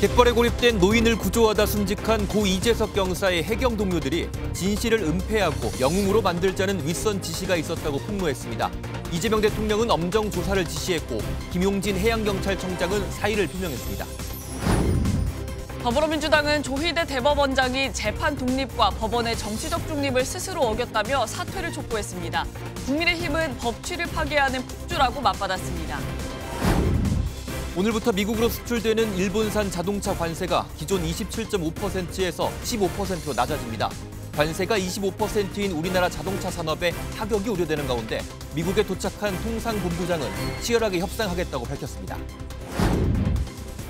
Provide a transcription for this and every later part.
갯벌에 고립된 노인을 구조하다 순직한 고 이재석 경사의 해경 동료들이 진실을 은폐하고 영웅으로 만들자는 윗선 지시가 있었다고 폭로했습니다. 이재명 대통령은 엄정 조사를 지시했고 김용진 해양경찰청장은 사의를 표명했습니다. 더불어민주당은 조희대 대법원장이 재판 독립과 법원의 정치적 중립을 스스로 어겼다며 사퇴를 촉구했습니다. 국민의힘은 법치를 파괴하는 폭주라고 맞받았습니다. 오늘부터 미국으로 수출되는 일본산 자동차 관세가 기존 27.5%에서 15%로 낮아집니다. 관세가 25%인 우리나라 자동차 산업에 타격이 우려되는 가운데 미국에 도착한 통상본부장은 치열하게 협상하겠다고 밝혔습니다.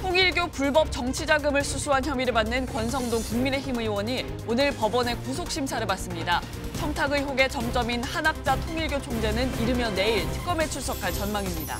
통일교 불법 정치자금을 수수한 혐의를 받는 권성동 국민의힘 의원이 오늘 법원에 구속심사를 받습니다. 청탁 의혹의 정점인 한학자 통일교 총재는 이르면 내일 특검에 출석할 전망입니다.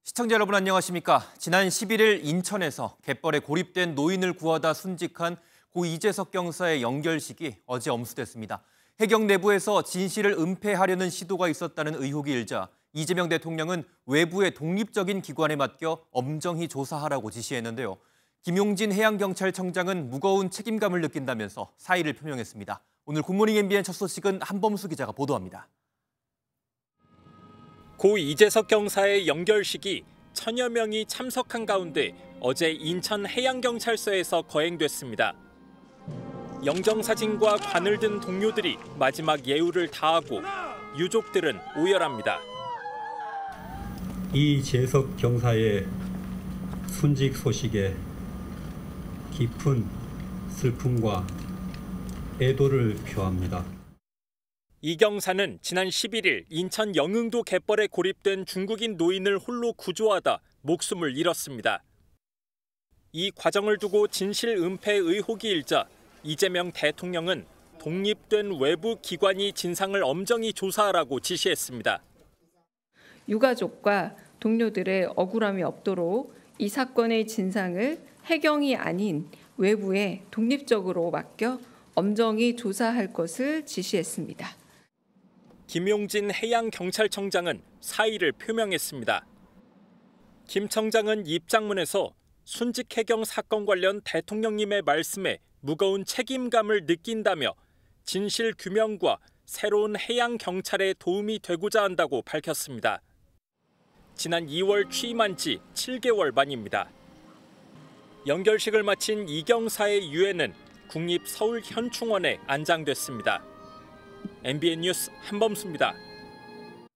시청자 여러분 안녕하십니까? 지난 11일 인천에서 갯벌에 고립된 노인을 구하다 순직한 고 이재석 경사의 영결식이 어제 엄수됐습니다. 해경 내부에서 진실을 은폐하려는 시도가 있었다는 의혹이 일자 이재명 대통령은 외부의 독립적인 기관에 맡겨 엄정히 조사하라고 지시했는데요. 김용진 해양경찰청장은 무거운 책임감을 느낀다면서 사의를 표명했습니다. 오늘 굿모닝 MBN 첫 소식은 한범수 기자가 보도합니다. 고 이재석 경사의 영결식이 1000여 명이 참석한 가운데 어제 인천 해양경찰서에서 거행됐습니다. 영정사진과 관을 든 동료들이 마지막 예우를 다하고 유족들은 오열합니다. 이재석 경사의 순직 소식에 깊은 슬픔과 애도를 표합니다. 이 경사는 지난 11일 인천 영흥도 갯벌에 고립된 중국인 노인을 홀로 구조하다 목숨을 잃었습니다. 이 과정을 두고 진실 은폐 의혹이 일자 이재명 대통령은 독립된 외부 기관이 진상을 엄정히 조사하라고 지시했습니다. 유가족과 동료들의 억울함이 없도록 이 사건의 진상을 해경이 아닌 외부에 독립적으로 맡겨 엄정히 조사할 것을 지시했습니다. 김용진 해양경찰청장은 사의를 표명했습니다. 김 청장은 입장문에서 순직 해경 사건 관련 대통령님의 말씀에 무거운 책임감을 느낀다며 진실 규명과 새로운 해양경찰에 도움이 되고자 한다고 밝혔습니다. 지난 2월 취임한 지 7개월 만입니다. 영결식을 마친 이 경사의 유해는 국립서울현충원에 안장됐습니다. MBN 뉴스 한범수입니다.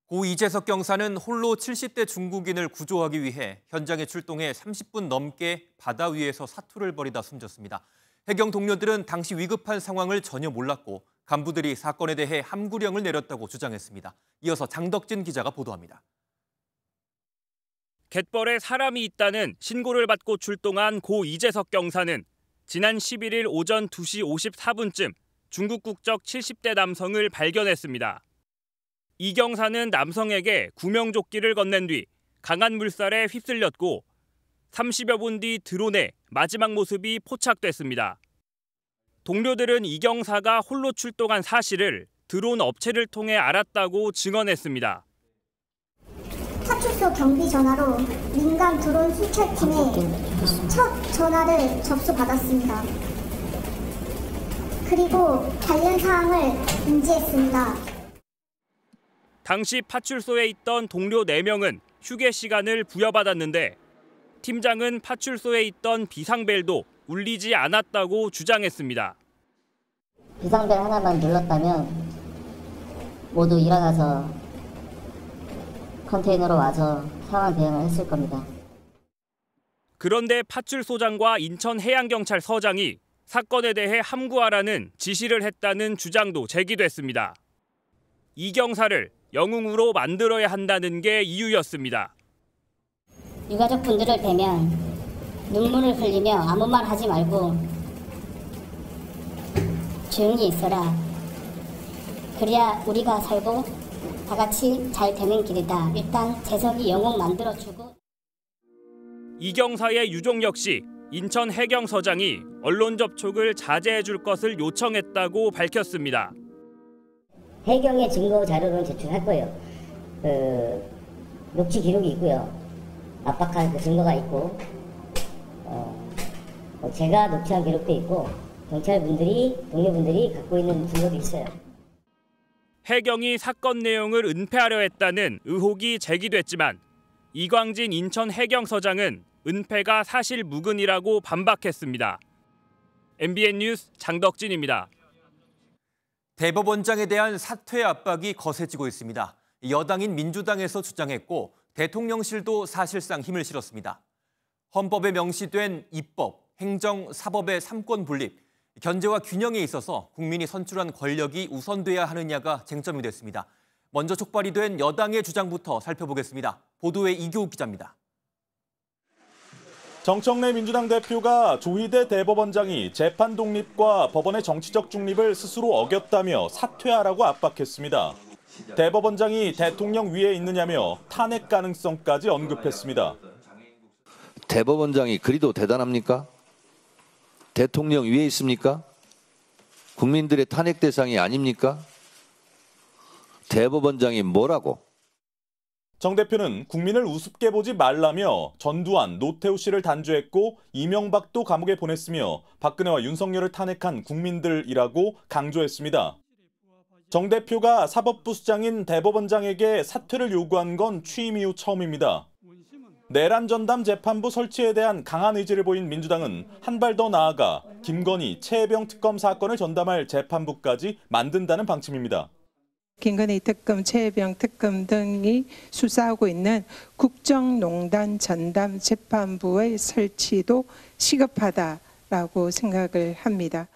고 이재석 경사는 홀로 70대 중국인을 구조하기 위해 현장에 출동해 30분 넘게 바다 위에서 사투를 벌이다 숨졌습니다. 해경 동료들은 당시 위급한 상황을 전혀 몰랐고 간부들이 사건에 대해 함구령을 내렸다고 주장했습니다. 이어서 장덕진 기자가 보도합니다. 갯벌에 사람이 있다는 신고를 받고 출동한 고 이재석 경사는 지난 11일 오전 2시 54분쯤 중국 국적 70대 남성을 발견했습니다. 이 경사는 남성에게 구명조끼를 건넨 뒤 강한 물살에 휩쓸렸고 30여 분 뒤 드론에 마지막 모습이 포착됐습니다. 동료들은 이 경사가 홀로 출동한 사실을 드론 업체를 통해 알았다고 증언했습니다. 파출소 경비 전화로 민간 드론 수출팀에 첫 전화를 접수받았습니다. 그리고 관련 사항을 인지했습니다. 당시 파출소에 있던 동료 4명은 휴게 시간을 부여받았는데 팀장은 파출소에 있던 비상벨도 울리지 않았다고 주장했습니다. 비상벨 하나만 눌렀다면 모두 일어나서 컨테이너로 와서 상황 대응을 했을 겁니다. 그런데 파출소장과 인천해양경찰서장이 사건에 대해 함구하라는 지시를 했다는 주장도 제기됐습니다. 이 경사를 영웅으로 만들어야 한다는 게 이유였습니다. 유가족분들을 뵈면 눈물을 흘리며 아무 말 하지 말고 조용히 있어라. 그래야 우리가 살고 다 같이 잘 되는 길이다. 일단 재석이 영웅 만들어주고. 이 경사의 유족 역시 인천 해경서장이 언론 접촉을 자제해 줄 것을 요청했다고 밝혔습니다. 해경의 증거 자료는 제출할 거예요. 녹취 기록이 있고요. 압박한 그 증거가 있고 제가 녹취한 기록도 있고 경찰분들이 동료분들이 갖고 있는 증거도 있어요. 해경이 사건 내용을 은폐하려 했다는 의혹이 제기됐지만 이광진 인천 해경서장은 은폐가 사실 무근이라고 반박했습니다. MBN 뉴스 장덕진입니다. 대법원장에 대한 사퇴 압박이 거세지고 있습니다. 여당인 민주당에서 주장했고 대통령실도 사실상 힘을 실었습니다. 헌법에 명시된 입법, 행정, 사법의 삼권 분립, 견제와 균형에 있어서 국민이 선출한 권력이 우선돼야 하느냐가 쟁점이 됐습니다. 먼저 촉발이 된 여당의 주장부터 살펴보겠습니다. 보도에 이교욱 기자입니다. 정청래 민주당 대표가 조희대 대법원장이 재판 독립과 법원의 정치적 중립을 스스로 어겼다며 사퇴하라고 압박했습니다. 대법원장이 대통령 위에 있느냐며 탄핵 가능성까지 언급했습니다. 대법원장이 그리도 대단합니까? 대통령 위에 있습니까? 국민들의 탄핵 대상이 아닙니까? 대법원장이 뭐라고? 정 대표는 국민을 우습게 보지 말라며 전두환, 노태우 씨를 단죄했고 이명박도 감옥에 보냈으며 박근혜와 윤석열을 탄핵한 국민들이라고 강조했습니다. 정 대표가 사법부 수장인 대법원장에게 사퇴를 요구한 건 취임 이후 처음입니다. 내란 전담 재판부 설치에 대한 강한 의지를 보인 민주당은 한 발 더 나아가 김건희, 최혜병 특검 사건을 전담할 재판부까지 만든다는 방침입니다. 김건희 특검, 최혜병 특검 등이 수사하고 있는 국정농단 전담 재판부의 설치도 시급하다라고 생각을 합니다.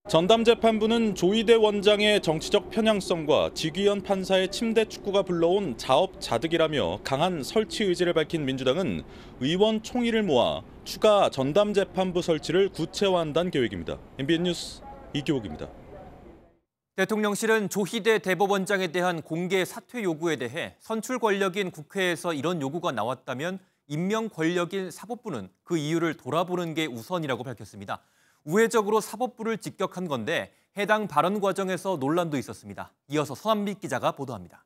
전담 재판부는 조희대 원장의 정치적 편향성과 지귀현 판사의 침대 축구가 불러온 자업자득이라며 강한 설치 의지를 밝힌 민주당은 의원 총의를 모아 추가 전담 재판부 설치를 구체화한다는 계획입니다. MBN 뉴스 이교욱입니다. 대통령실은 조희대 대법원장에 대한 공개 사퇴 요구에 대해 선출 권력인 국회에서 이런 요구가 나왔다면 임명 권력인 사법부는 그 이유를 돌아보는 게 우선이라고 밝혔습니다. 우회적으로 사법부를 직격한 건데 해당 발언 과정에서 논란도 있었습니다. 이어서 서한빛 기자가 보도합니다.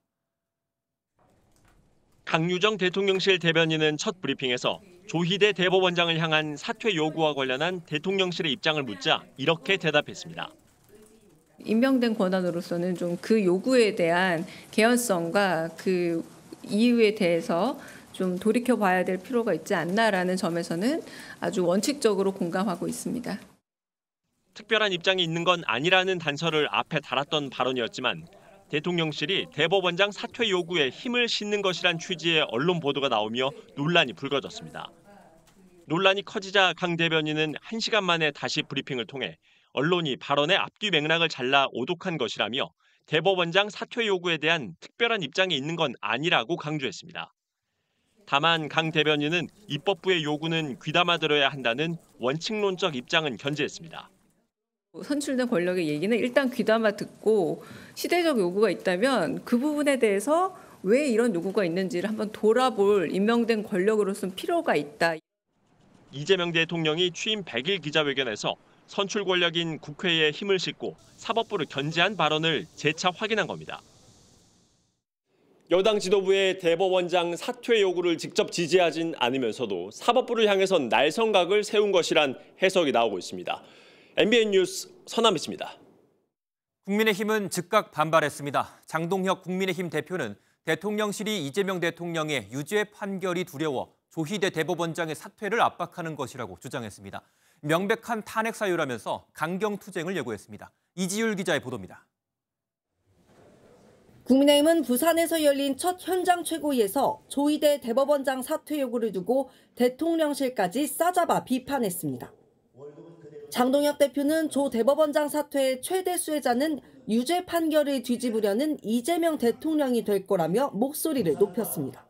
강유정 대통령실 대변인은 첫 브리핑에서 조희대 대법원장을 향한 사퇴 요구와 관련한 대통령실의 입장을 묻자 이렇게 대답했습니다. 임명된 권한으로서는 좀 그 요구에 대한 개연성과 그 이유에 대해서 좀 돌이켜봐야 될 필요가 있지 않나라는 점에서는 아주 원칙적으로 공감하고 있습니다. 특별한 입장이 있는 건 아니라는 단서를 앞에 달았던 발언이었지만 대통령실이 대법원장 사퇴 요구에 힘을 싣는 것이란 취지의 언론 보도가 나오며 논란이 불거졌습니다. 논란이 커지자 강 대변인은 1시간 만에 다시 브리핑을 통해 언론이 발언의 앞뒤 맥락을 잘라 오독한 것이라며 대법원장 사퇴 요구에 대한 특별한 입장이 있는 건 아니라고 강조했습니다. 다만 강 대변인은 입법부의 요구는 귀담아 들어야 한다는 원칙론적 입장은 견지했습니다. 선출된 권력의 얘기는 일단 귀담아 듣고 시대적 요구가 있다면 그 부분에 대해서 왜 이런 요구가 있는지를 한번 돌아볼 임명된 권력으로서는 필요가 있다. 이재명 대통령이 취임 100일 기자회견에서 선출 권력인 국회에 힘을 싣고 사법부를 견제한 발언을 재차 확인한 겁니다. 여당 지도부의 대법원장 사퇴 요구를 직접 지지하진 않으면서도 사법부를 향해선 날성각을 세운 것이란 해석이 나오고 있습니다. MBN 뉴스 서남희입니다. 국민의힘은 즉각 반발했습니다. 장동혁 국민의힘 대표는 대통령실이 이재명 대통령의 유죄 판결이 두려워 조희대 대법원장의 사퇴를 압박하는 것이라고 주장했습니다. 명백한 탄핵 사유라면서 강경 투쟁을 예고했습니다. 이지율 기자의 보도입니다. 국민의힘은 부산에서 열린 첫 현장 최고위에서 조희대 대법원장 사퇴 요구를 두고 대통령실까지 싸잡아 비판했습니다. 장동혁 대표는 조 대법원장 사퇴의 최대 수혜자는 유죄 판결을 뒤집으려는 이재명 대통령이 될 거라며 목소리를 높였습니다.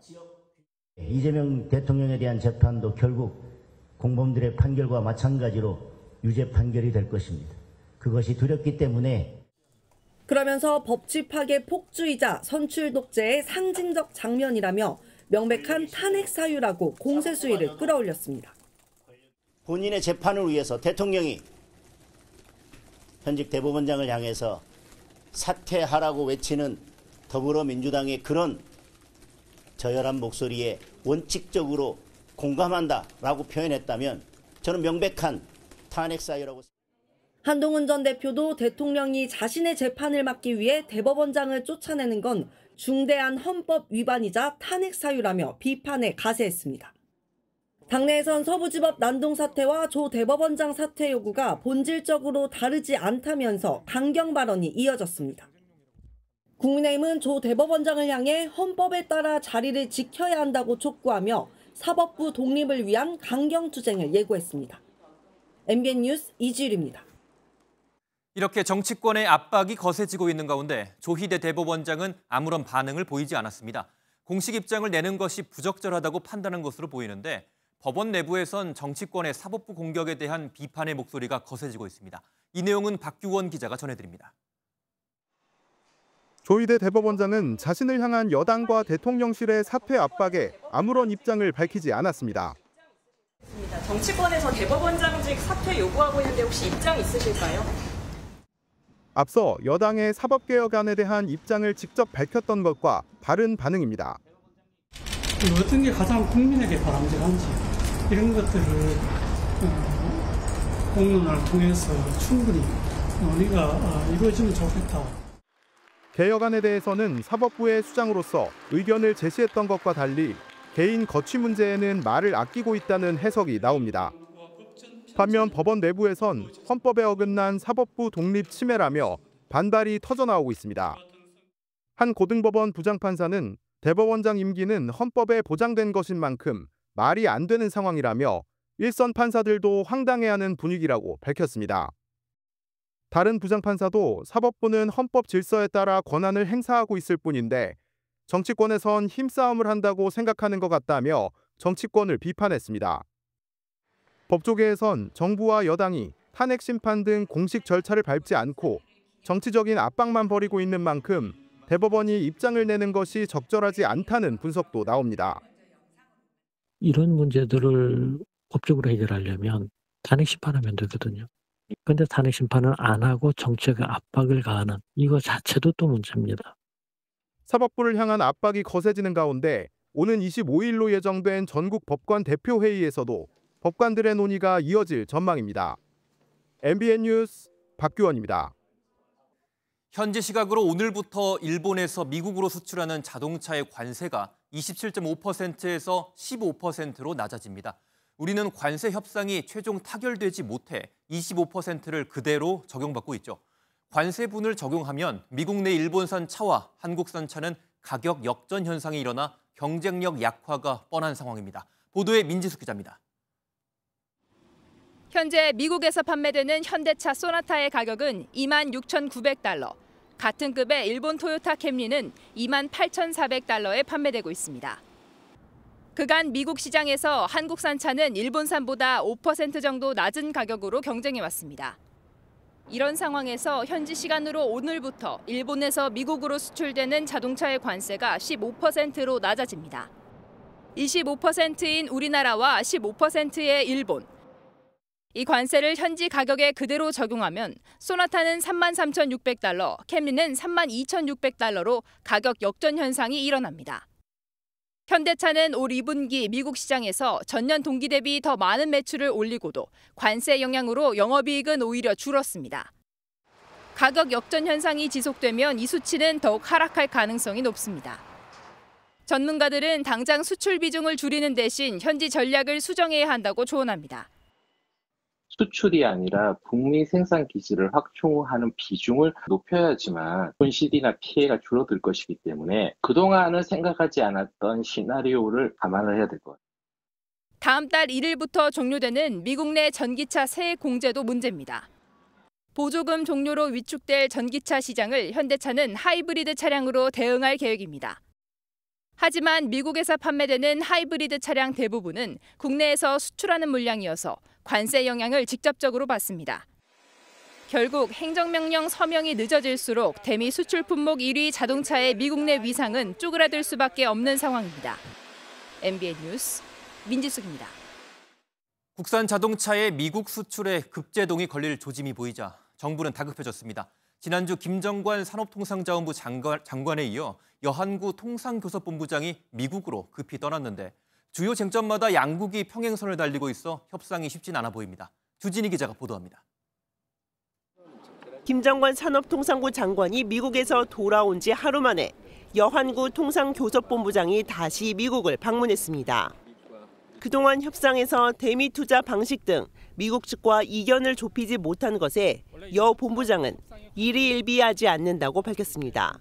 이재명 대통령에 대한 재판도 결국 공범들의 판결과 마찬가지로 유죄 판결이 될 것입니다. 그것이 두렵기 때문에 그러면서 법치 파괴 폭주이자 선출 독재의 상징적 장면이라며 명백한 탄핵 사유라고 공세 수위를 끌어올렸습니다. 본인의 재판을 위해서 대통령이 현직 대법원장을 향해서 사퇴하라고 외치는 더불어민주당의 그런 저열한 목소리에 원칙적으로 공감한다라고 표현했다면 저는 명백한 탄핵 사유라고. 한동훈 전 대표도 대통령이 자신의 재판을 막기 위해 대법원장을 쫓아내는 건 중대한 헌법 위반이자 탄핵 사유라며 비판에 가세했습니다. 당내에선 서부지법 난동 사태와 조 대법원장 사퇴 요구가 본질적으로 다르지 않다면서 강경 발언이 이어졌습니다. 국민의힘은 조 대법원장을 향해 헌법에 따라 자리를 지켜야 한다고 촉구하며 사법부 독립을 위한 강경 투쟁을 예고했습니다. MBN 뉴스 이지율입니다. 이렇게 정치권의 압박이 거세지고 있는 가운데 조희대 대법원장은 아무런 반응을 보이지 않았습니다. 공식 입장을 내는 것이 부적절하다고 판단한 것으로 보이는데 법원 내부에선 정치권의 사법부 공격에 대한 비판의 목소리가 거세지고 있습니다. 이 내용은 박규원 기자가 전해드립니다. 조희대 대법원장은 자신을 향한 여당과 대통령실의 사퇴 압박에 아무런 입장을 밝히지 않았습니다. 정치권에서 대법원장직 사퇴 요구하고 있는데 혹시 입장 있으실까요? 앞서 여당의 사법개혁안에 대한 입장을 직접 밝혔던 것과 다른 반응입니다. 어떤 게 가장 국민에게 바람직한지 이런 것들을 공론을 통해서 충분히 논의가 이루어지면 좋겠다. 개혁안에 대해서는 사법부의 수장으로서 의견을 제시했던 것과 달리 개인 거취 문제에는 말을 아끼고 있다는 해석이 나옵니다. 반면 법원 내부에선 헌법에 어긋난 사법부 독립 침해라며 반발이 터져나오고 있습니다. 한 고등법원 부장판사는 대법원장 임기는 헌법에 보장된 것인 만큼 말이 안 되는 상황이라며 일선 판사들도 황당해하는 분위기라고 밝혔습니다. 다른 부장판사도 사법부는 헌법 질서에 따라 권한을 행사하고 있을 뿐인데 정치권에선 힘싸움을 한다고 생각하는 것 같다며 정치권을 비판했습니다. 법조계에선 정부와 여당이 탄핵 심판 등 공식 절차를 밟지 않고 정치적인 압박만 벌이고 있는 만큼 대법원이 입장을 내는 것이 적절하지 않다는 분석도 나옵니다. 이런 문제들을 법적으로 해결하려면 탄핵 심판하면 되거든요. 그런데 탄핵 심판을 안 하고 정치적 압박을 가하는 이거 자체도 또 문제입니다. 사법부를 향한 압박이 거세지는 가운데 오는 25일로 예정된 전국 법관 대표회의에서도 법관들의 논의가 이어질 전망입니다. MBN 뉴스 박규원입니다. 현지 시각으로 오늘부터 일본에서 미국으로 수출하는 자동차의 관세가 27.5%에서 15%로 낮아집니다. 우리는 관세 협상이 최종 타결되지 못해 25%를 그대로 적용받고 있죠. 관세분을 적용하면 미국 내 일본산 차와 한국산 차는 가격 역전 현상이 일어나 경쟁력 약화가 뻔한 상황입니다. 보도에 민지숙 기자입니다. 현재 미국에서 판매되는 현대차 소나타의 가격은 26,900달러, 같은 급의 일본 토요타 캠리는 28,400달러에 판매되고 있습니다. 그간 미국 시장에서 한국산 차는 일본산보다 5% 정도 낮은 가격으로 경쟁해왔습니다. 이런 상황에서 현지 시간으로 오늘부터 일본에서 미국으로 수출되는 자동차의 관세가 15%로 낮아집니다. 25%인 우리나라와 15%의 일본. 이 관세를 현지 가격에 그대로 적용하면 소나타는 33,600달러, 캠리는 32,600달러로 가격 역전 현상이 일어납니다. 현대차는 올 2분기 미국 시장에서 전년 동기 대비 더 많은 매출을 올리고도 관세 영향으로 영업이익은 오히려 줄었습니다. 가격 역전 현상이 지속되면 이 수치는 더욱 하락할 가능성이 높습니다. 전문가들은 당장 수출 비중을 줄이는 대신 현지 전략을 수정해야 한다고 조언합니다. 수출이 아니라 북미 생산 기지를 확충하는 비중을 높여야지만 손실이나 피해가 줄어들 것이기 때문에 그동안은 생각하지 않았던 시나리오를 감안을 해야 될 것 같아요. 다음 달 1일부터 종료되는 미국 내 전기차 세액 공제도 문제입니다. 보조금 종료로 위축될 전기차 시장을 현대차는 하이브리드 차량으로 대응할 계획입니다. 하지만 미국에서 판매되는 하이브리드 차량 대부분은 국내에서 수출하는 물량이어서 관세 영향을 직접적으로 받습니다. 결국 행정명령 서명이 늦어질수록 대미 수출 품목 1위 자동차의 미국 내 위상은 쪼그라들 수밖에 없는 상황입니다. MBN 뉴스 민지숙입니다. 국산 자동차의 미국 수출에 급제동이 걸릴 조짐이 보이자 정부는 다급해졌습니다. 지난주 김정관 산업통상자원부 장관에 이어 여한구 통상교섭본부장이 미국으로 급히 떠났는데 주요 쟁점마다 양국이 평행선을 달리고 있어 협상이 쉽진 않아 보입니다. 주진희 기자가 보도합니다. 김정관 산업통상부 장관이 미국에서 돌아온 지 하루 만에 여한구 통상교섭본부장이 다시 미국을 방문했습니다. 그동안 협상에서 대미 투자 방식 등 미국 측과 이견을 좁히지 못한 것에 여 본부장은 일희일비하지 않는다고 밝혔습니다.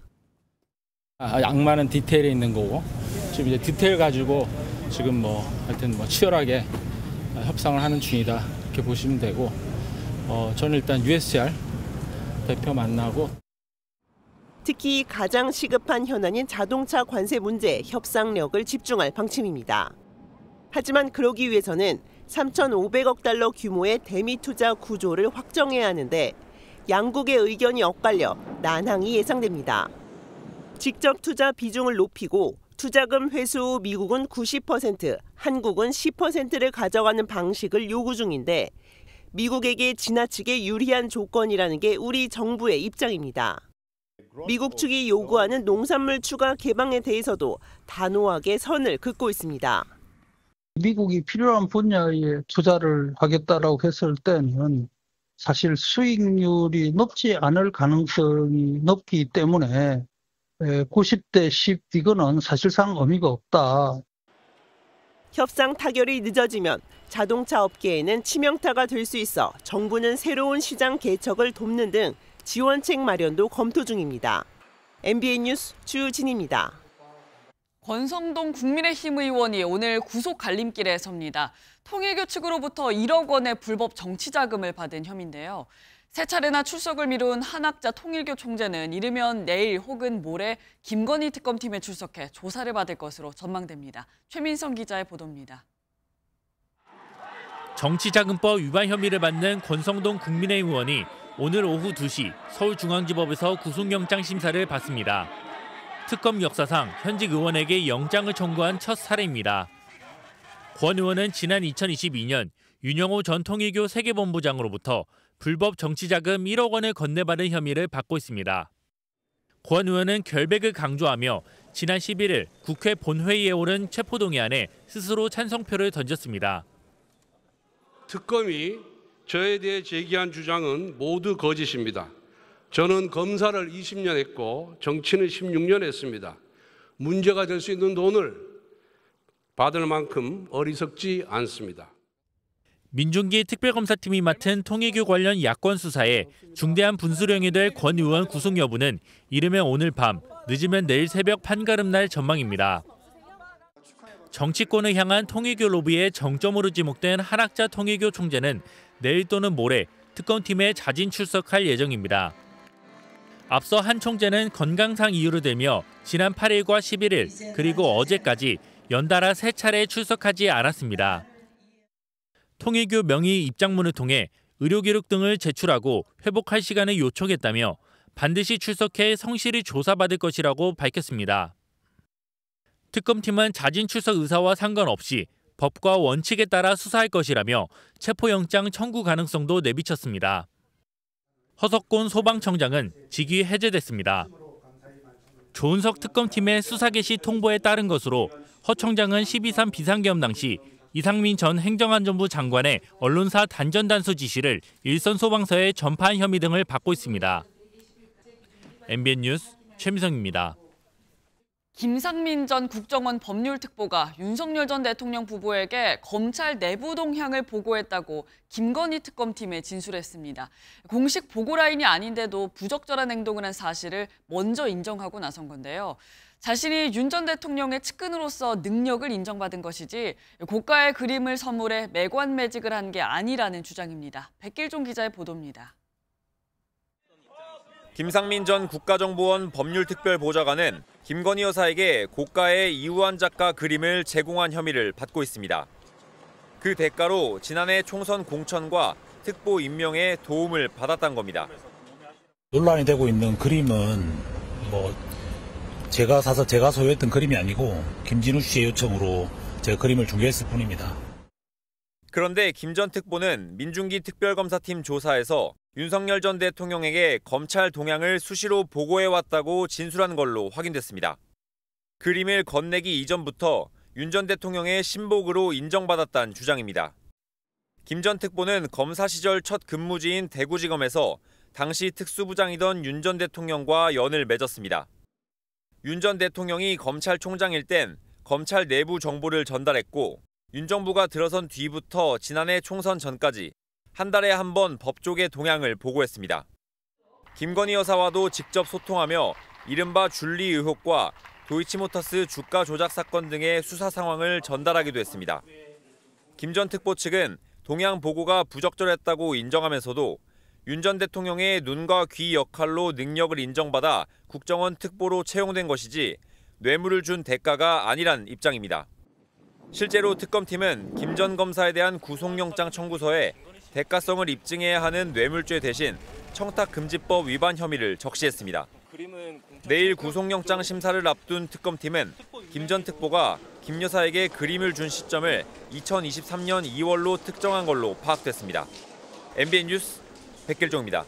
악마는 디테일에 있는 거고 지금 이제 디테일 가지고 지금 하여튼 치열하게 협상을 하는 중이다 이렇게 보시면 되고 저는 일단 USR 대표 만나고 특히 가장 시급한 현안인 자동차 관세 문제에 협상력을 집중할 방침입니다. 하지만 그러기 위해서는 3,500억 달러 규모의 대미 투자 구조를 확정해야 하는데 양국의 의견이 엇갈려 난항이 예상됩니다. 직접 투자 비중을 높이고 투자금 회수 후 미국은 90%, 한국은 10%를 가져가는 방식을 요구 중인데 미국에게 지나치게 유리한 조건이라는 게 우리 정부의 입장입니다. 미국 측이 요구하는 농산물 추가 개방에 대해서도 단호하게 선을 긋고 있습니다. 미국이 필요한 분야에 투자를 하겠다라고 했을 때는 사실 수익률이 높지 않을 가능성이 높기 때문에 90대 10 이거는 사실상 의미가 없다. 협상 타결이 늦어지면 자동차 업계에는 치명타가 될 수 있어 정부는 새로운 시장 개척을 돕는 등 지원책 마련도 검토 중입니다. MBN 뉴스 주진입니다. 권성동 국민의힘 의원이 오늘 구속 갈림길에 섭니다. 통일교 측으로부터 1억 원의 불법 정치 자금을 받은 혐의인데요. 세 차례나 출석을 미룬 한학자 통일교 총재는 이르면 내일 혹은 모레 김건희 특검팀에 출석해 조사를 받을 것으로 전망됩니다. 최민성 기자의 보도입니다. 정치자금법 위반 혐의를 받는 권성동 국민의힘 의원이 오늘 오후 2시 서울중앙지법에서 구속영장 심사를 받습니다. 특검 역사상 현직 의원에게 영장을 청구한 첫 사례입니다. 권 의원은 지난 2022년 윤영호 전 통일교 세계본부장으로부터 불법 정치자금 1억 원을 건네받은 혐의를 받고 있습니다. 권 의원은 결백을 강조하며 지난 11일 국회 본회의에 오른 체포동의안에 스스로 찬성표를 던졌습니다. 특검이 저에 대해 제기한 주장은 모두 거짓입니다. 저는 검사를 20년 했고 정치는 16년 했습니다. 문제가 될 수 있는 돈을 받을 만큼 어리석지 않습니다. 민중기 특별검사팀이 맡은 통일교 관련 야권 수사에 중대한 분수령이 될 권 의원 구속 여부는 이르면 오늘 밤, 늦으면 내일 새벽 판가름 날 전망입니다. 정치권을 향한 통일교 로비의 정점으로 지목된 한학자 통일교 총재는 내일 또는 모레 특검팀에 자진 출석할 예정입니다. 앞서 한 총재는 건강상 이유를 들며 지난 8일과 11일 그리고 어제까지 연달아 3차례 출석하지 않았습니다. 통일교 명의 입장문을 통해 의료기록 등을 제출하고 회복할 시간을 요청했다며 반드시 출석해 성실히 조사받을 것이라고 밝혔습니다. 특검팀은 자진 출석 의사와 상관없이 법과 원칙에 따라 수사할 것이라며 체포영장 청구 가능성도 내비쳤습니다. 허석곤 소방청장은 직위 해제됐습니다. 조은석 특검팀의 수사 개시 통보에 따른 것으로 허 청장은 12.3 비상계엄 당시 이상민 전 행정안전부 장관의 언론사 단전단수 지시를 일선 소방서에 전파한 혐의 등을 받고 있습니다. MBN 뉴스 최민성입니다. 김상민 전 국정원 법률특보가 윤석열 전 대통령 부부에게 검찰 내부 동향을 보고했다고 김건희 특검팀에 진술했습니다. 공식 보고 라인이 아닌데도 부적절한 행동을 한 사실을 먼저 인정하고 나선 건데요. 자신이 윤 전 대통령의 측근으로서 능력을 인정받은 것이지 고가의 그림을 선물해 매관매직을 한 게 아니라는 주장입니다. 백길종 기자의 보도입니다. 김상민 전 국가정보원 법률특별보좌관은 김건희 여사에게 고가의 이우환 작가 그림을 제공한 혐의를 받고 있습니다. 그 대가로 지난해 총선 공천과 특보 임명에 도움을 받았다는 겁니다. 논란이 되고 있는 그림은 제가 사서 제가 소유했던 그림이 아니고 김진우 씨의 요청으로 제가 그림을 중개했을 뿐입니다. 그런데 김 전 특보는 민중기 특별검사팀 조사에서 윤석열 전 대통령에게 검찰 동향을 수시로 보고해왔다고 진술한 걸로 확인됐습니다. 그림을 건네기 이전부터 윤 전 대통령의 신복으로 인정받았다는 주장입니다. 김 전 특보는 검사 시절 첫 근무지인 대구지검에서 당시 특수부장이던 윤 전 대통령과 연을 맺었습니다. 윤 전 대통령이 검찰총장일 땐 검찰 내부 정보를 전달했고 윤 정부가 들어선 뒤부터 지난해 총선 전까지 한 달에 한 번 법조계 동향을 보고했습니다. 김건희 여사와도 직접 소통하며 이른바 줄리 의혹과 도이치모터스 주가 조작 사건 등의 수사 상황을 전달하기도 했습니다. 김 전 특보 측은 동향 보고가 부적절했다고 인정하면서도 윤 전 대통령의 눈과 귀 역할로 능력을 인정받아 국정원 특보로 채용된 것이지 뇌물을 준 대가가 아니란 입장입니다. 실제로 특검팀은 김 전 검사에 대한 구속영장 청구서에 대가성을 입증해야 하는 뇌물죄 대신 청탁금지법 위반 혐의를 적시했습니다. 내일 구속영장 심사를 앞둔 특검팀은 김 전 특보가 김 여사에게 그림을 준 시점을 2023년 2월로 특정한 걸로 파악됐습니다. MBN 뉴스 백길종입니다.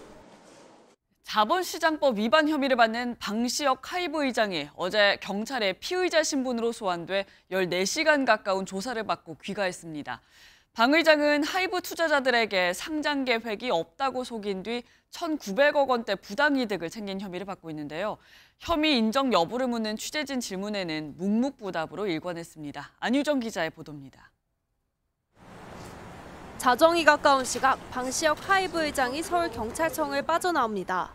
자본시장법 위반 혐의를 받는 방시혁 하이브 의장이 어제 경찰에 피의자 신분으로 소환돼 14시간 가까운 조사를 받고 귀가했습니다. 방 의장은 하이브 투자자들에게 상장 계획이 없다고 속인 뒤 1,900억 원대 부당이득을 챙긴 혐의를 받고 있는데요. 혐의 인정 여부를 묻는 취재진 질문에는 묵묵부답으로 일관했습니다. 안유정 기자의 보도입니다. 자정이 가까운 시각 방시혁 하이브 의장이 서울경찰청을 빠져나옵니다.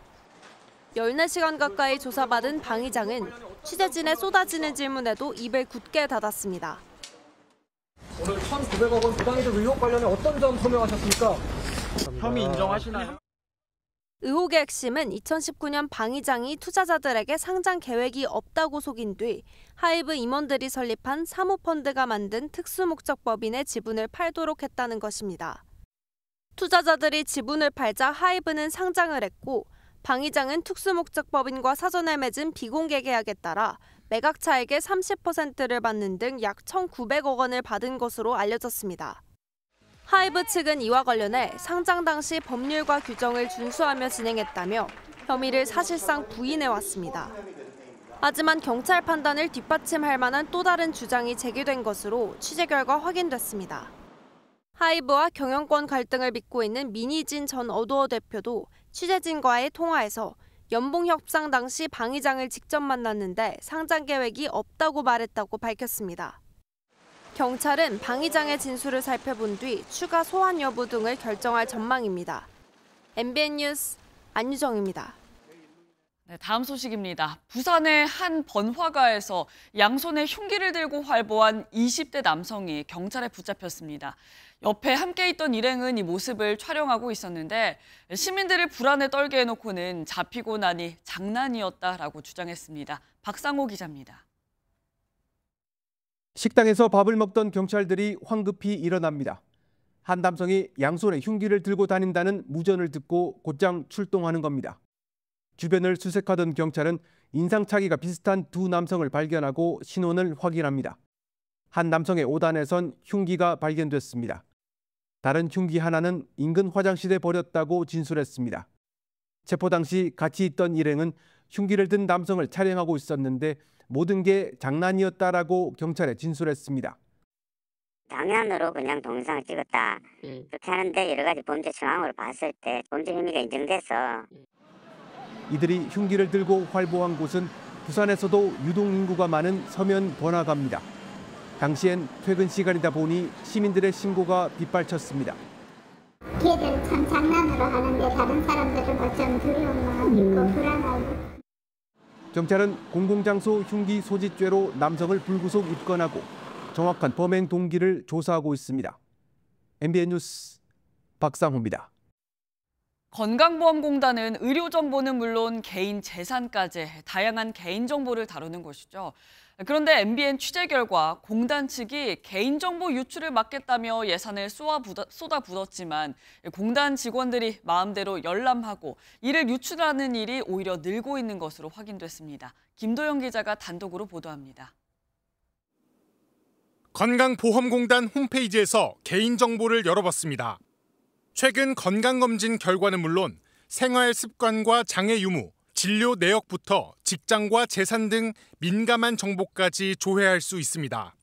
14시간 가까이 조사받은 방 의장은 취재진의 쏟아지는 질문에도 입을 굳게 닫았습니다. 오늘 1,900억 원 부당이득 의혹 관련해 어떤 점 소명하셨습니까? 혐의 인정하시나요? 의혹의 핵심은 2019년 방 의장이 투자자들에게 상장 계획이 없다고 속인 뒤 하이브 임원들이 설립한 사모펀드가 만든 특수목적법인의 지분을 팔도록 했다는 것입니다. 투자자들이 지분을 팔자 하이브는 상장을 했고 방 의장은 특수목적법인과 사전에 맺은 비공개 계약에 따라 매각 차액의 30%를 받는 등 약 1,900억 원을 받은 것으로 알려졌습니다. 하이브 측은 이와 관련해 상장 당시 법률과 규정을 준수하며 진행했다며 혐의를 사실상 부인해왔습니다. 하지만 경찰 판단을 뒷받침할 만한 또 다른 주장이 제기된 것으로 취재 결과 확인됐습니다. 하이브와 경영권 갈등을 빚고 있는 민희진 전 어도어 대표도 취재진과의 통화에서 연봉 협상 당시 방 의장을 직접 만났는데 상장 계획이 없다고 말했다고 밝혔습니다. 경찰은 방 의장의 진술을 살펴본 뒤 추가 소환 여부 등을 결정할 전망입니다. MBN 뉴스 안유정입니다. 네, 다음 소식입니다. 부산의 한 번화가에서 양손에 흉기를 들고 활보한 20대 남성이 경찰에 붙잡혔습니다. 옆에 함께 있던 일행은 이 모습을 촬영하고 있었는데 시민들을 불안에 떨게 해놓고는 잡히고 나니 장난이었다라고 주장했습니다. 박상호 기자입니다. 식당에서 밥을 먹던 경찰들이 황급히 일어납니다. 한 남성이 양손에 흉기를 들고 다닌다는 무전을 듣고 곧장 출동하는 겁니다. 주변을 수색하던 경찰은 인상착의가 비슷한 두 남성을 발견하고 신원을 확인합니다. 한 남성의 오단에선 흉기가 발견됐습니다. 다른 흉기 하나는 인근 화장실에 버렸다고 진술했습니다. 체포 당시 같이 있던 일행은 흉기를 든 남성을 촬영하고 있었는데 모든 게 장난이었다라고 경찰에 진술했습니다. 장난으로 그냥 동영상을 찍었다. 그렇게 하는데 여러 가지 범죄 정황으로 봤을 때 범죄 혐의가 인정돼서. 이들이 흉기를 들고 활보한 곳은 부산에서도 유동인구가 많은 서면 번화가입니다. 당시엔 퇴근 시간이다 보니 시민들의 신고가 빗발쳤습니다. 걔들 참 장난으로 하는데 다른 사람들은 어쩜 두려운 마음이 있고 불안하고. 경찰은 공공장소 흉기 소지죄로 남성을 불구속 입건하고 정확한 범행 동기를 조사하고 있습니다. MBN 뉴스 박상호입니다. 건강보험공단은 의료정보는 물론 개인 재산까지 다양한 개인정보를 다루는 곳이죠. 그런데 MBN 취재 결과 공단 측이 개인정보 유출을 막겠다며 예산을 쏟아붓었지만 공단 직원들이 마음대로 열람하고 이를 유출하는 일이 오히려 늘고 있는 것으로 확인됐습니다. 김도영 기자가 단독으로 보도합니다. 건강보험공단 홈페이지에서 개인정보를 열어봤습니다. 최근 건강검진 결과는 물론 생활 습관과 장애 유무, 진료 내역부터 직장과 재산 등 민감한 정보까지 조회할 수 있습니다.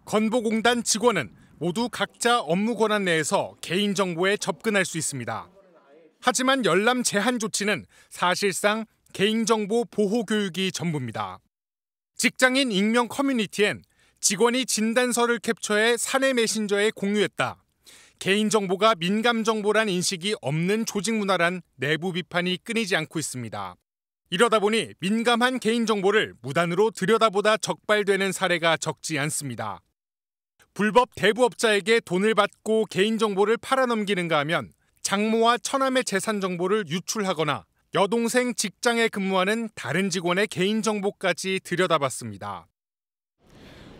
건보공단 직원은 모두 각자 업무 권한 내에서 개인정보에 접근할 수 있습니다. 하지만 열람 제한 조치는 사실상 개인정보 보호 교육이 전부입니다. 직장인 익명 커뮤니티엔 직원이 진단서를 캡처해 사내 메신저에 공유했다. 개인정보가 민감정보란 인식이 없는 조직 문화란 내부 비판이 끊이지 않고 있습니다. 이러다 보니 민감한 개인정보를 무단으로 들여다보다 적발되는 사례가 적지 않습니다. 불법 대부업자에게 돈을 받고 개인정보를 팔아넘기는가 하면 장모와 처남의 재산 정보를 유출하거나 여동생 직장에 근무하는 다른 직원의 개인정보까지 들여다봤습니다.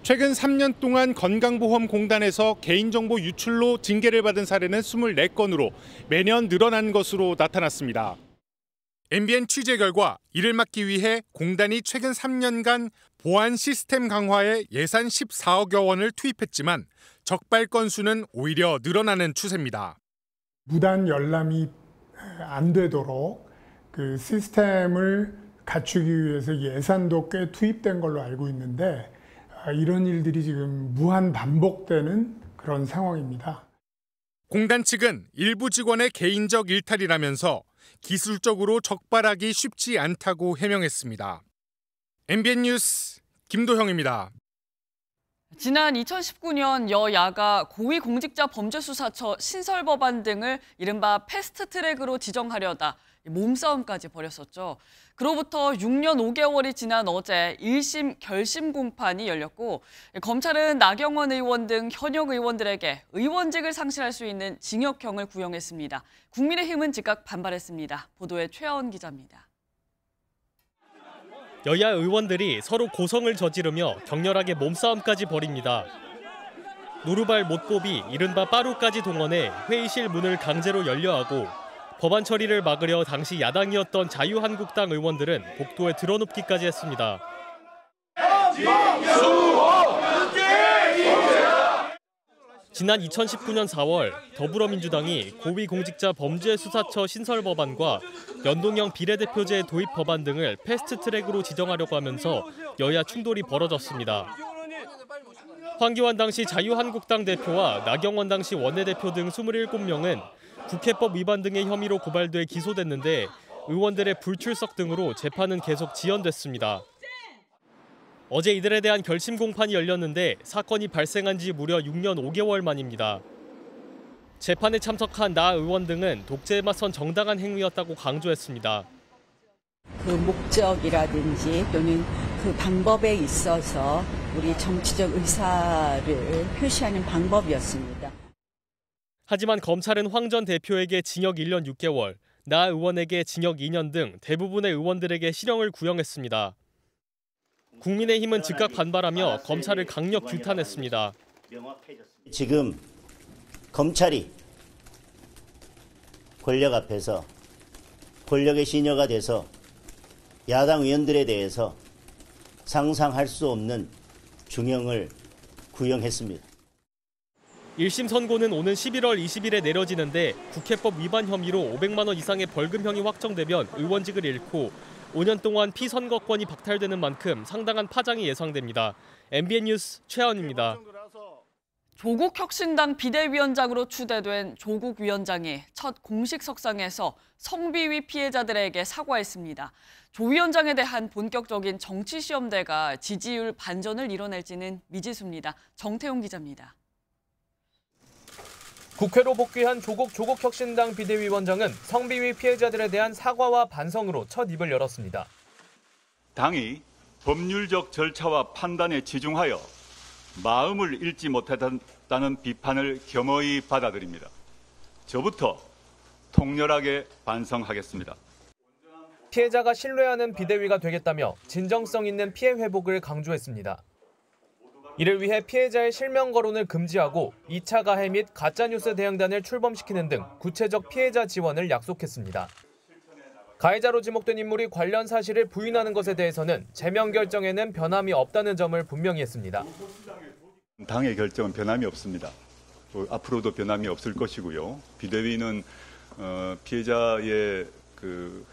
최근 3년 동안 건강보험공단에서 개인정보 유출로 징계를 받은 사례는 24건으로 매년 늘어난 것으로 나타났습니다. MBN 취재 결과 이를 막기 위해 공단이 최근 3년간 보안 시스템 강화에 예산 14억여 원을 투입했지만 적발 건수는 오히려 늘어나는 추세입니다. 무단 열람이 안 되도록 그 시스템을 갖추기 위해서 예산도 꽤 투입된 걸로 알고 있는데 이런 일들이 지금 무한 반복되는 그런 상황입니다. 공단 측은 일부 직원의 개인적 일탈이라면서 기술적으로 적발하기 쉽지 않다고 해명했습니다. MBN 뉴스 김도형입니다. 지난 2019년 여야가 고위공직자범죄수사처 신설법안 등을 이른바 패스트트랙으로 지정하려다 몸싸움까지 벌였었죠. 그로부터 6년 5개월이 지난 어제 1심 결심 공판이 열렸고 검찰은 나경원 의원 등 현역 의원들에게 의원직을 상실할 수 있는 징역형을 구형했습니다. 국민의힘은 즉각 반발했습니다. 보도에 최하원 기자입니다. 여야 의원들이 서로 고성을 저지르며 격렬하게 몸싸움까지 벌입니다. 노루발 못보비 이른바 빠루까지 동원해 회의실 문을 강제로 열려하고 법안 처리를 막으려 당시 야당이었던 자유한국당 의원들은 복도에 드러눕기까지 했습니다. 지난 2019년 4월 더불어민주당이 고위공직자범죄수사처 신설법안과 연동형 비례대표제 도입 법안 등을 패스트트랙으로 지정하려고 하면서 여야 충돌이 벌어졌습니다. 황교안 당시 자유한국당 대표와 나경원 당시 원내대표 등 27명은 국회법 위반 등의 혐의로 고발돼 기소됐는데 의원들의 불출석 등으로 재판은 계속 지연됐습니다. 어제 이들에 대한 결심 공판이 열렸는데 사건이 발생한 지 무려 6년 5개월 만입니다. 재판에 참석한 나 의원 등은 독재에 맞선 정당한 행위였다고 강조했습니다. 그 목적이라든지 또는 그 방법에 있어서 우리 정치적 의사를 표시하는 방법이었습니다. 하지만 검찰은 황 전 대표에게 징역 1년 6개월, 나 의원에게 징역 2년 등 대부분의 의원들에게 실형을 구형했습니다. 국민의힘은 즉각 반발하며 검찰을 강력 규탄했습니다. 지금 검찰이 권력 앞에서 권력의 시녀가 돼서 야당 의원들에 대해서 상상할 수 없는 중형을 구형했습니다. 1심 선고는 오는 11월 20일에 내려지는데 국회법 위반 혐의로 500만 원 이상의 벌금형이 확정되면 의원직을 잃고 5년 동안 피선거권이 박탈되는 만큼 상당한 파장이 예상됩니다. MBN 뉴스 최하원입니다. 조국혁신당 비대위원장으로 추대된 조국 위원장이 첫 공식 석상에서 성비위 피해자들에게 사과했습니다. 조 위원장에 대한 본격적인 정치 시험대가 지지율 반전을 이뤄낼지는 미지수입니다. 정태용 기자입니다. 국회로 복귀한 조국혁신당 비대위원장은 성비위 피해자들에 대한 사과와 반성으로 첫 입을 열었습니다. 당이 법률적 절차와 판단에 치중하여 마음을 잃지 못했다는 비판을 겸허히 받아들입니다. 저부터 통렬하게 반성하겠습니다. 피해자가 신뢰하는 비대위가 되겠다며 진정성 있는 피해 회복을 강조했습니다. 이를 위해 피해자의 실명 거론을 금지하고 2차 가해 및 가짜뉴스 대응단을 출범시키는 등 구체적 피해자 지원을 약속했습니다. 가해자로 지목된 인물이 관련 사실을 부인하는 것에 대해서는 제명 결정에는 변함이 없다는 점을 분명히 했습니다. 당의 결정은 변함이 없습니다. 앞으로도 변함이 없을 것이고요. 비대위는 피해자의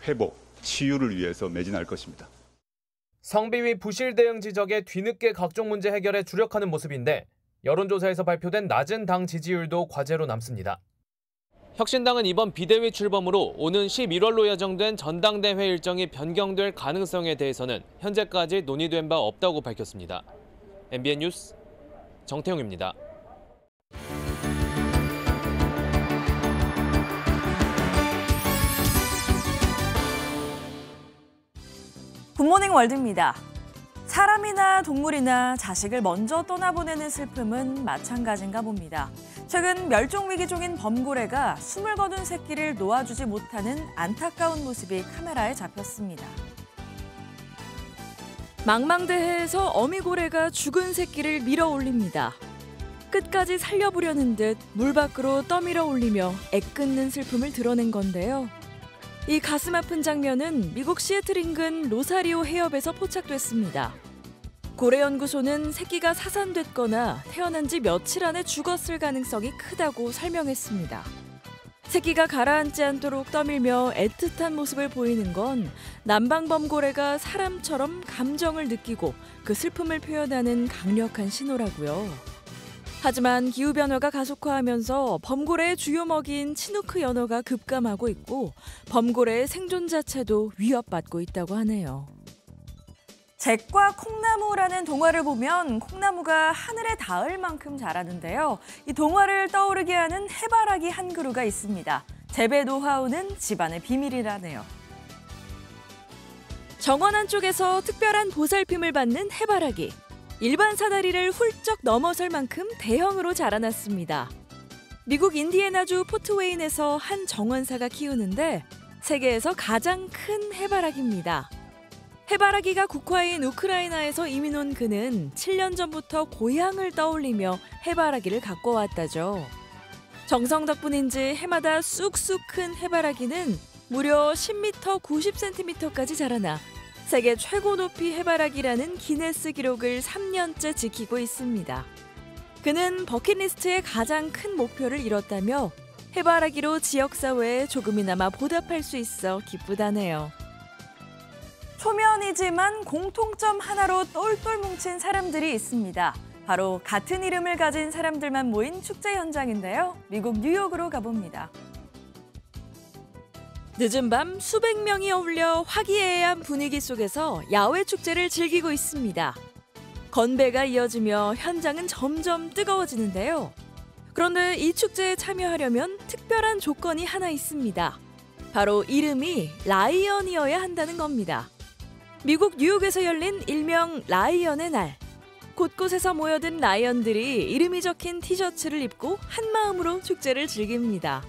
회복, 치유를 위해서 매진할 것입니다. 성비위 부실 대응 지적에 뒤늦게 각종 문제 해결에 주력하는 모습인데 여론조사에서 발표된 낮은 당 지지율도 과제로 남습니다. 혁신당은 이번 비대위 출범으로 오는 11월로 예정된 전당대회 일정이 변경될 가능성에 대해서는 현재까지 논의된 바 없다고 밝혔습니다. MBN 뉴스 정태용입니다. 굿모닝 월드입니다. 사람이나 동물이나 자식을 먼저 떠나보내는 슬픔은 마찬가지인가 봅니다. 최근 멸종위기 중인 범고래가 숨을 거둔 새끼를 놓아주지 못하는 안타까운 모습이 카메라에 잡혔습니다. 망망대해에서 어미고래가 죽은 새끼를 밀어 올립니다. 끝까지 살려보려는 듯 물 밖으로 떠밀어 올리며 애끓는 슬픔을 드러낸 건데요. 이 가슴 아픈 장면은 미국 시애틀 인근 로사리오 해협에서 포착됐습니다. 고래연구소는 새끼가 사산됐거나 태어난 지 며칠 안에 죽었을 가능성이 크다고 설명했습니다. 새끼가 가라앉지 않도록 떠밀며 애틋한 모습을 보이는 건 남방범고래가 사람처럼 감정을 느끼고 그 슬픔을 표현하는 강력한 신호라고요. 하지만 기후변화가 가속화하면서 범고래의 주요 먹이인 치누크 연어가 급감하고 있고 범고래의 생존 자체도 위협받고 있다고 하네요. 잭과 콩나무라는 동화를 보면 콩나무가 하늘에 닿을 만큼 자라는데요. 이 동화를 떠오르게 하는 해바라기 한 그루가 있습니다. 재배 노하우는 집안의 비밀이라네요. 정원 안쪽에서 특별한 보살핌을 받는 해바라기. 일반 사다리를 훌쩍 넘어설 만큼 대형으로 자라났습니다. 미국 인디애나주 포트웨인에서 한 정원사가 키우는데 세계에서 가장 큰 해바라기입니다. 해바라기가 국화인 우크라이나에서 이민 온 그는 7년 전부터 고향을 떠올리며 해바라기를 갖고 왔다죠. 정성 덕분인지 해마다 쑥쑥 큰 해바라기는 무려 10m 90cm까지 자라나 세계 최고 높이 해바라기라는 기네스 기록을 3년째 지키고 있습니다. 그는 버킷리스트의 가장 큰 목표를 이뤘다며 해바라기로 지역사회에 조금이나마 보답할 수 있어 기쁘다네요. 초면이지만 공통점 하나로 똘똘 뭉친 사람들이 있습니다. 바로 같은 이름을 가진 사람들만 모인 축제 현장인데요. 미국 뉴욕으로 가봅니다. 늦은 밤 수백 명이 어울려 화기애애한 분위기 속에서 야외 축제를 즐기고 있습니다. 건배가 이어지며 현장은 점점 뜨거워지는데요. 그런데 이 축제에 참여하려면 특별한 조건이 하나 있습니다. 바로 이름이 라이언이어야 한다는 겁니다. 미국 뉴욕에서 열린 일명 라이언의 날. 곳곳에서 모여든 라이언들이 이름이 적힌 티셔츠를 입고 한마음으로 축제를 즐깁니다.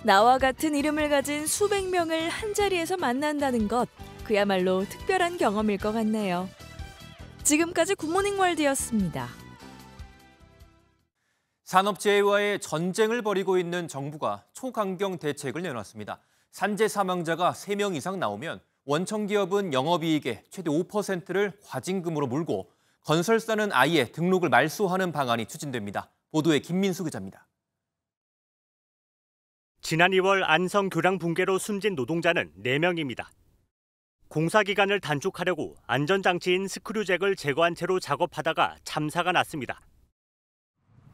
나와 같은 이름을 가진 수백 명을 한자리에서 만난다는 것, 그야말로 특별한 경험일 것 같네요. 지금까지 굿모닝 월드였습니다. 산업재해와의 전쟁을 벌이고 있는 정부가 초강경 대책을 내놨습니다. 산재 사망자가 3명 이상 나오면 원청기업은 영업이익의 최대 5%를 과징금으로 물고 건설사는 아예 등록을 말소하는 방안이 추진됩니다. 보도에 김민수 기자입니다. 지난 2월 안성 교량 붕괴로 숨진 노동자는 4명입니다. 공사기간을 단축하려고 안전장치인 스크류잭을 제거한 채로 작업하다가 참사가 났습니다.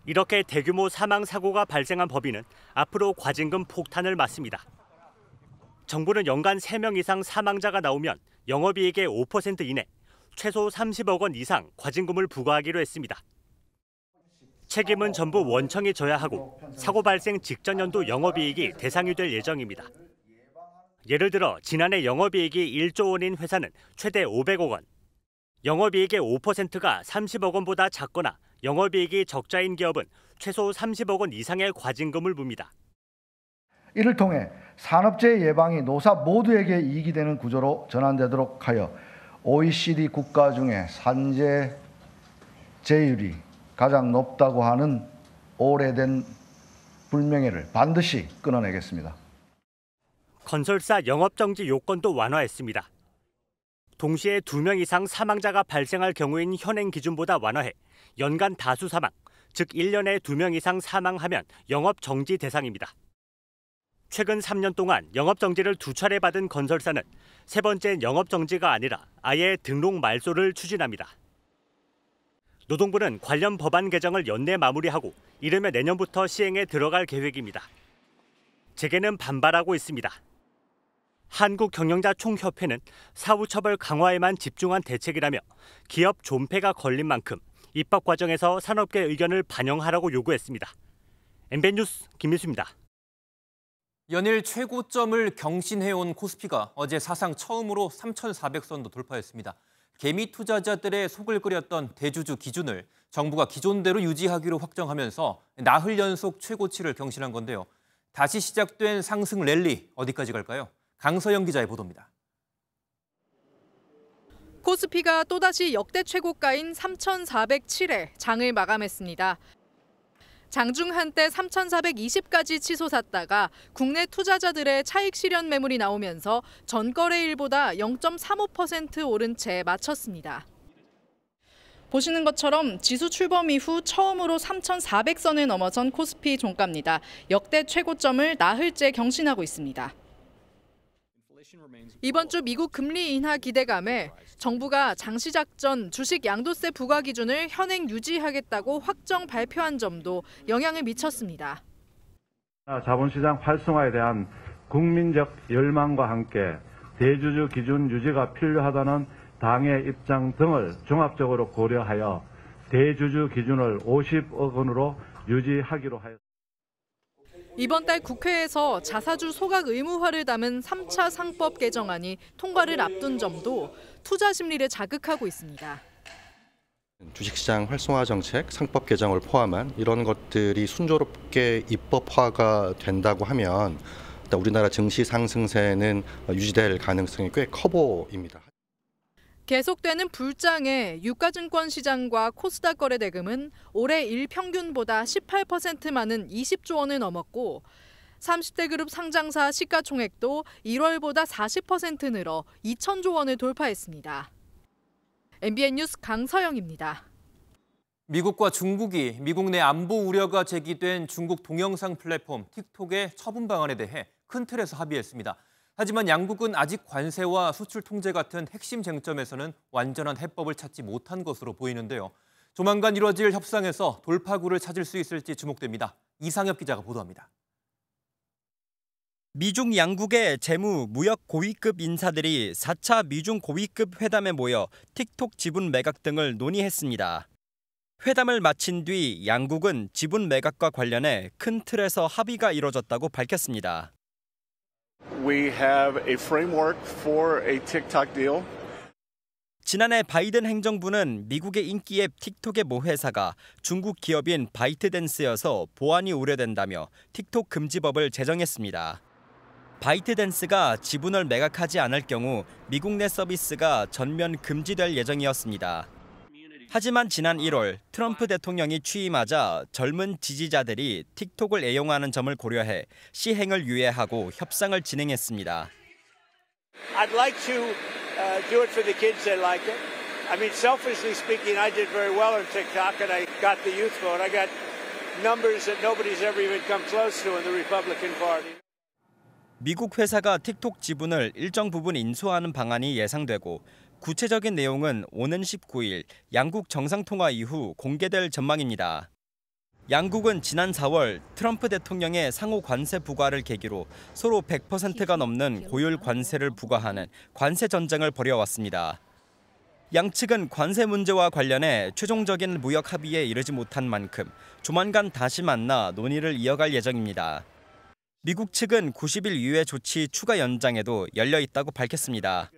이렇게 대규모 사망 사고가 발생한 법인은 앞으로 과징금 폭탄을 맞습니다. 정부는 연간 3명 이상 사망자가 나오면 영업이익의 5% 이내, 최소 30억 원 이상 과징금을 부과하기로 했습니다. 책임은 전부 원청이 져야 하고 사고 발생 직전 연도 영업이익이 대상이 될 예정입니다. 예를 들어 지난해 영업이익이 1조 원인 회사는 최대 500억 원, 영업이익의 5%가 30억 원보다 작거나 영업이익이 적자인 기업은 최소 30억 원 이상의 과징금을 묻니다. 이를 통해 산업재해 예방이 노사 모두에게 이익이 되는 구조로 전환되도록 하여 OECD 국가 중에 산재 재율이 가장 높다고 하는 오래된 불명예를 반드시 끊어내겠습니다. 건설사 영업정지 요건도 완화했습니다. 동시에 2명 이상 사망자가 발생할 경우인 현행 기준보다 완화해 연간 다수 사망, 즉 1년에 2명 이상 사망하면 영업정지 대상입니다. 최근 3년 동안 영업정지를 2차례 받은 건설사는 3번째 영업정지가 아니라 아예 등록 말소를 추진합니다. 노동부는 관련 법안 개정을 연내 마무리하고 이르면 내년부터 시행에 들어갈 계획입니다. 재계는 반발하고 있습니다. 한국경영자총협회는 사후처벌 강화에만 집중한 대책이라며 기업 존폐가 걸린 만큼 입법 과정에서 산업계 의견을 반영하라고 요구했습니다. MBN 뉴스 김민수입니다. 연일 최고점을 경신해온 코스피가 어제 사상 처음으로 3,400선도 돌파했습니다. 개미 투자자들의 속을 끓였던 대주주 기준을 정부가 기존대로 유지하기로 확정하면서 나흘 연속 최고치를 경신한 건데요. 다시 시작된 상승 랠리 어디까지 갈까요? 강서영 기자의 보도입니다. 코스피가 또다시 역대 최고가인 3,407에 장을 마감했습니다. 장중 한때 3,420까지 치솟았다가 국내 투자자들의 차익 실현 매물이 나오면서 전거래일보다 0.35% 오른 채 마쳤습니다. 보시는 것처럼 지수 출범 이후 처음으로 3,400선을 넘어선 코스피 종가입니다. 역대 최고점을 나흘째 경신하고 있습니다. 이번 주 미국 금리 인하 기대감에 정부가 장시작전 주식 양도세 부과 기준을 현행 유지하겠다고 확정 발표한 점도 영향을 미쳤습니다. 자본시장 활성화에 대한 국민적 열망과 함께 대주주 기준 유지가 필요하다는 당의 입장 등을 종합적으로 고려하여 대주주 기준을 50억 원으로 유지하기로 하였습니다. 이번 달 국회에서 자사주 소각 의무화를 담은 3차 상법 개정안이 통과를 앞둔 점도 투자 심리를 자극하고 있습니다. 주식시장 활성화 정책, 상법 개정을 포함한 이런 것들이 순조롭게 입법화가 된다고 하면 일단 우리나라 증시 상승세는 유지될 가능성이 꽤 커 보입니다. 계속되는 불장에 유가증권 시장과 코스닥 거래 대금은 올해 일평균보다 18% 많은 20조 원을 넘었고 30대 그룹 상장사 시가총액도 1월보다 40% 늘어 2천조 원을 돌파했습니다. MBN 뉴스 강서영입니다. 미국과 중국이 미국 내 안보 우려가 제기된 중국 동영상 플랫폼 틱톡의 처분 방안에 대해 큰 틀에서 합의했습니다. 하지만 양국은 아직 관세와 수출 통제 같은 핵심 쟁점에서는 완전한 해법을 찾지 못한 것으로 보이는데요. 조만간 이뤄질 협상에서 돌파구를 찾을 수 있을지 주목됩니다. 이상엽 기자가 보도합니다. 미중 양국의 재무, 무역 고위급 인사들이 4차 미중 고위급 회담에 모여 틱톡 지분 매각 등을 논의했습니다. 회담을 마친 뒤 양국은 지분 매각과 관련해 큰 틀에서 합의가 이뤄졌다고 밝혔습니다. We have a framework for a TikTok deal. 지난해 바이든 행정부는 미국의 인기 앱 틱톡의 모 회사가 중국 기업인 바이트댄스여서 보안이 우려된다며 틱톡 금지법을 제정했습니다. 바이트댄스가 지분을 매각하지 않을 경우 미국 내 서비스가 전면 금지될 예정이었습니다. 하지만 지난 1월 트럼프 대통령이 취임하자 젊은 지지자들이 틱톡을 애용하는 점을 고려해 시행을 유예하고 협상을 진행했습니다. I'd like to do it for the kids that like it. I mean, selfishly speaking, I did very well on TikTok and I got the youth vote. I got numbers that nobody's ever even come close to in the Republican Party. 미국 회사가 틱톡 지분을 일정 부분 인수하는 방안이 예상되고 구체적인 내용은 오는 19일 양국 정상통화 이후 공개될 전망입니다. 양국은 지난 4월 트럼프 대통령의 상호 관세 부과를 계기로 서로 100%가 넘는 고율 관세를 부과하는 관세 전쟁을 벌여왔습니다. 양측은 관세 문제와 관련해 최종적인 무역 합의에 이르지 못한 만큼 조만간 다시 만나 논의를 이어갈 예정입니다. 미국 측은 90일 유예 조치 추가 연장에도 열려 있다고 밝혔습니다.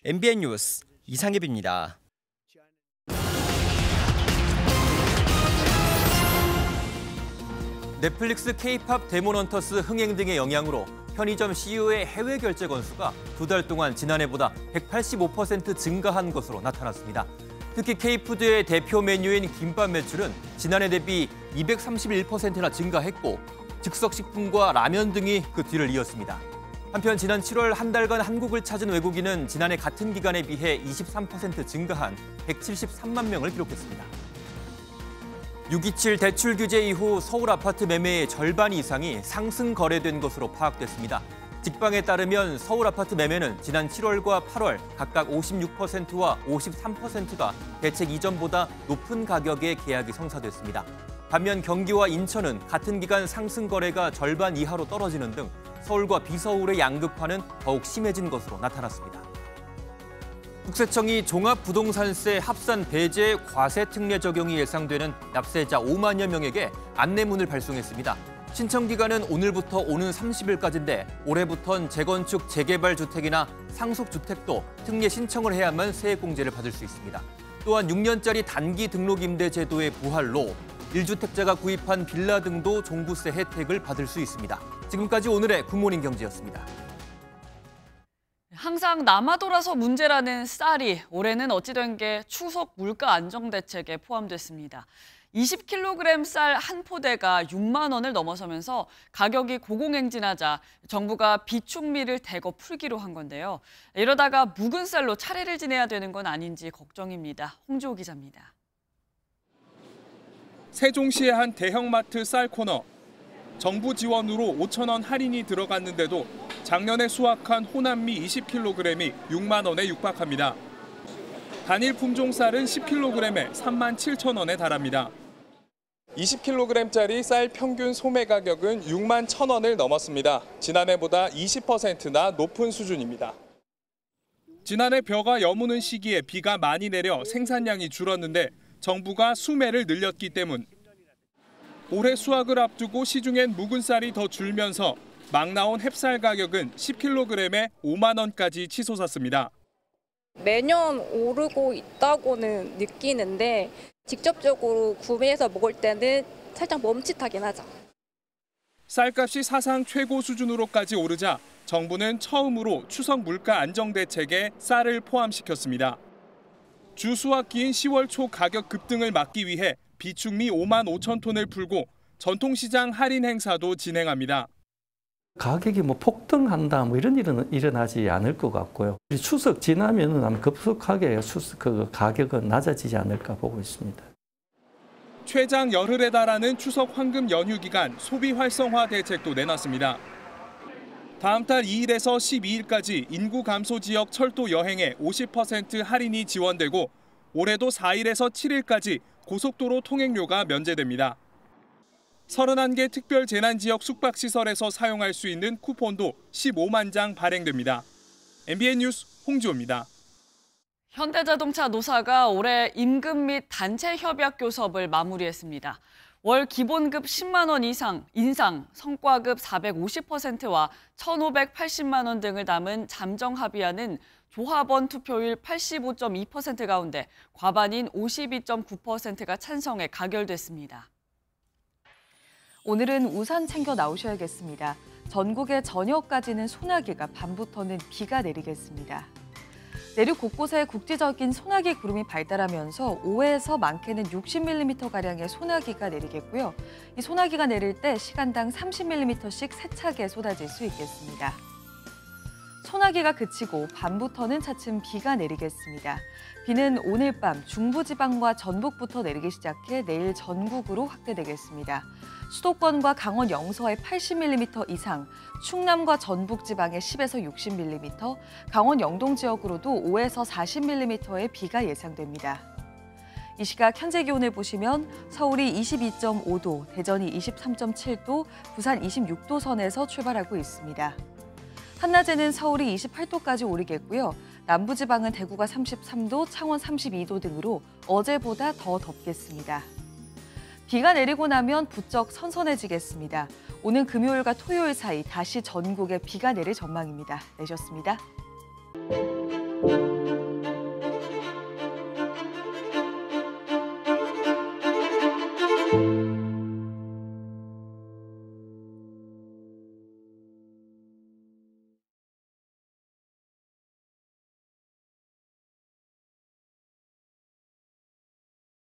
MBN 뉴스 이상엽입니다. 넷플릭스 K-팝 데몬헌터스 흥행 등의 영향으로 편의점 CEO의 해외 결제 건수가 2달 동안 지난해보다 185% 증가한 것으로 나타났습니다. 특히 K푸드의 대표 메뉴인 김밥 매출은 지난해 대비 231%나 증가했고 즉석식품과 라면 등이 그 뒤를 이었습니다. 한편 지난 7월 한 달간 한국을 찾은 외국인은 지난해 같은 기간에 비해 23% 증가한 173만 명을 기록했습니다. 6.27 대출 규제 이후 서울 아파트 매매의 절반 이상이 상승 거래된 것으로 파악됐습니다. 직방에 따르면 서울 아파트 매매는 지난 7월과 8월 각각 56%와 53%가 대책 이전보다 높은 가격의 계약이 성사됐습니다. 반면 경기와 인천은 같은 기간 상승 거래가 절반 이하로 떨어지는 등 서울과 비서울의 양극화는 더욱 심해진 것으로 나타났습니다. 국세청이 종합부동산세 합산 배제 과세 특례 적용이 예상되는 납세자 5만여 명에게 안내문을 발송했습니다. 신청 기간은 오늘부터 오는 30일까지인데 올해부턴 재건축, 재개발 주택이나 상속주택도 특례 신청을 해야만 세액공제를 받을 수 있습니다. 또한 6년짜리 단기 등록 임대 제도의 부활로 1주택자가 구입한 빌라 등도 종부세 혜택을 받을 수 있습니다. 지금까지 오늘의 굿모닝 경제였습니다. 항상 남아돌아서 문제라는 쌀이 올해는 어찌된 게 추석 물가 안정 대책에 포함됐습니다. 20kg 쌀 한 포대가 6만 원을 넘어서면서 가격이 고공행진하자 정부가 비축미를 대거 풀기로 한 건데요. 이러다가 묵은 쌀로 차례를 지내야 되는 건 아닌지 걱정입니다. 홍지호 기자입니다. 세종시의 한 대형마트 쌀 코너. 정부 지원으로 5천 원 할인이 들어갔는데도 작년에 수확한 호남미 20kg이 6만 원에 육박합니다. 단일 품종 쌀은 10kg에 3만 7천 원에 달합니다. 20kg짜리 쌀 평균 소매 가격은 6만 1천 원을 넘었습니다. 지난해보다 20%나 높은 수준입니다. 지난해 벼가 여무는 시기에 비가 많이 내려 생산량이 줄었는데 정부가 수매를 늘렸기 때문. 올해 수확을 앞두고 시중엔 묵은 쌀이 더 줄면서 막 나온 햅쌀 가격은 10kg에 5만 원까지 치솟았습니다. 매년 오르고 있다고는 느끼는데 직접적으로 구매해서 먹을 때는 살짝 멈칫하긴 하죠. 쌀값이 사상 최고 수준으로까지 오르자 정부는 처음으로 추석 물가 안정 대책에 쌀을 포함시켰습니다. 주 수확기인 10월 초 가격 급등을 막기 위해 비축미 5만 5천 톤을 풀고 전통시장 할인 행사도 진행합니다. 가격이 폭등한다 이런 일은 일어나지 않을 것 같고요. 추석 지나면은 아마 급속하게 그 가격은 낮아지지 않을까 보고 있습니다. 최장 열흘에 달하는 추석 황금 연휴 기간 소비 활성화 대책도 내놨습니다. 다음 달 2일에서 12일까지 인구 감소 지역 철도 여행에 50% 할인이 지원되고 올해도 4일에서 7일까지 고속도로 통행료가 면제됩니다. 31개 특별 재난지역 숙박시설에서 사용할 수 있는 쿠폰도 15만 장 발행됩니다. MBN 뉴스 홍지호입니다. 현대자동차 노사가 올해 임금 및 단체 협약 교섭을 마무리했습니다. 월 기본급 10만 원 이상 인상, 성과급 450%와 1,580만 원 등을 담은 잠정 합의안은 조합원 투표율 85.2% 가운데 과반인 52.9%가 찬성해 가결됐습니다. 오늘은 우산 챙겨 나오셔야겠습니다. 전국에 저녁까지는 소나기가 밤부터는 비가 내리겠습니다. 내륙 곳곳에 국지적인 소나기 구름이 발달하면서 5에서 많게는 60mm가량의 소나기가 내리겠고요. 이 소나기가 내릴 때 시간당 30mm씩 세차게 쏟아질 수 있겠습니다. 소나기가 그치고 밤부터는 차츰 비가 내리겠습니다. 비는 오늘 밤 중부지방과 전북부터 내리기 시작해 내일 전국으로 확대되겠습니다. 수도권과 강원 영서에 80mm 이상, 충남과 전북 지방에 10에서 60mm, 강원 영동 지역으로도 5에서 40mm의 비가 예상됩니다. 이 시각 현재 기온을 보시면 서울이 22.5도, 대전이 23.7도, 부산 26도 선에서 출발하고 있습니다. 한낮에는 서울이 28도까지 오르겠고요. 남부지방은 대구가 33도, 창원 32도 등으로 어제보다 더 덥겠습니다. 비가 내리고 나면 부쩍 선선해지겠습니다. 오는 금요일과 토요일 사이 다시 전국에 비가 내릴 전망입니다. 내셨습니다.